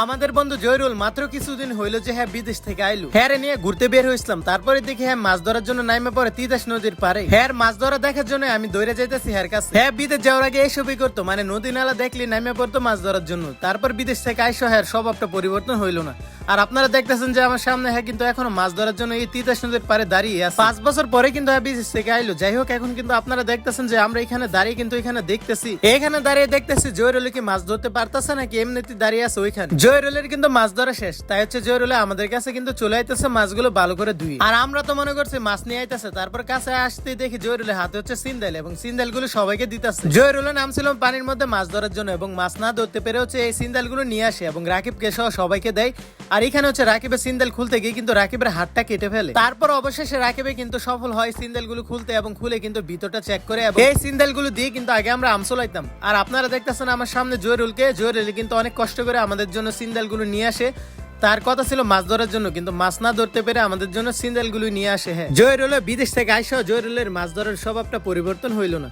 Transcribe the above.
আমাদের বন্ধু জয়রুল মাত্র কিছুদিন হইলো যে হ্যাঁ বিদেশ থেকে আইলো, হ্যাঁ নিয়ে ঘুরতে বের হইছিলাম। তারপরে দেখি হ্যাঁ মাছ ধরার জন্য নাইমে পড়ে তিতাস নদীর পারে। হ্যাঁ মাছ ধরা দেখার জন্য আমি দৌড়ে যাইতেছি হ্যার কাছে। হ্যাঁ বিদেশ যাওয়ার আগে এইসবই করতো, মানে নদী নালা দেখলি নাইমে পড়তো মাছ ধরার জন্য। তারপর বিদেশ থেকে আইসো হ্যাঁ স্বভাবটা পরিবর্তন হইলো না। আর আপনারা দেখতেছেন যে আমার সামনে হ্যাঁ কিন্তু এখনো মাছ ধরার জন্য এই তিতাস নদীর পারে দাঁড়িয়ে আছে। 5 বছর পরে কিন্তু হ্যাঁ বিদেশ থেকে আইলো। যাই হোক এখন কিন্তু আপনারা দেখতেছেন যে আমরা এখানে দাঁড়িয়ে কিন্তু এখানে দেখতেছি, এখানে দাঁড়িয়ে দেখতেছি জয়রুল কি মাছ ধরতে পারতেছে নাকি এমনিতে দাঁড়িয়ে আছে ওইখানে। জয়রুলের কিন্তু মাছ ধরা শেষ, তাই হচ্ছে জয়রুলে আমাদের কাছে কিন্তু চলে আইতেছে মাছগুলো ভালো করে ধুই। আর আমরা তো মনে করছি মাছ নিয়ে আইতেছে, তারপর কাছে আসতে দেখি জয়রুলের হাতে হচ্ছে সিন্দাল এবং সিন্দাল গুলো সবাইকে দিতেছে। জয়রুলের নাম ছিল পানির মধ্যে মাছ ধরার জন্য এবং মাছ না ধরতে পেরে হচ্ছে এই সিন্দাল গুলো নিয়ে আসে এবং রাকিবকে সহ সবাইকে দেয়। আর এখানে হচ্ছে রাকিবের সিন্দাল খুলতে গিয়ে কিন্তু রাকিবের হাতটা কেটে ফেলে। তারপর অবশেষে রাকিবে কিন্তু সফল হয় সিন্দাল গুলো খুলতে এবং খুলে কিন্তু ভিতরটা চেক করে। এই সিন্দাল গুলো দিয়ে কিন্তু আগে আমরা আমসলাইতাম। আর আপনারা দেখতেছেন আমার সামনে জয়রুলকে, জয়রুল কিন্তু অনেক কষ্ট করে আমাদের জন্য সিন্দাল গুলো নিয়ে আসে। তার কথা ছিল মাছ ধরার জন্য, কিন্তু মাছ না ধরতে পেরে আমাদের জন্য সিন্দাল গুলো নিয়ে আসে। হ্যাঁ জয়রুল বিদেশ থেকে আইসা জয়রুলের মাছ ধরার স্বভাবটা পরিবর্তন হইল না।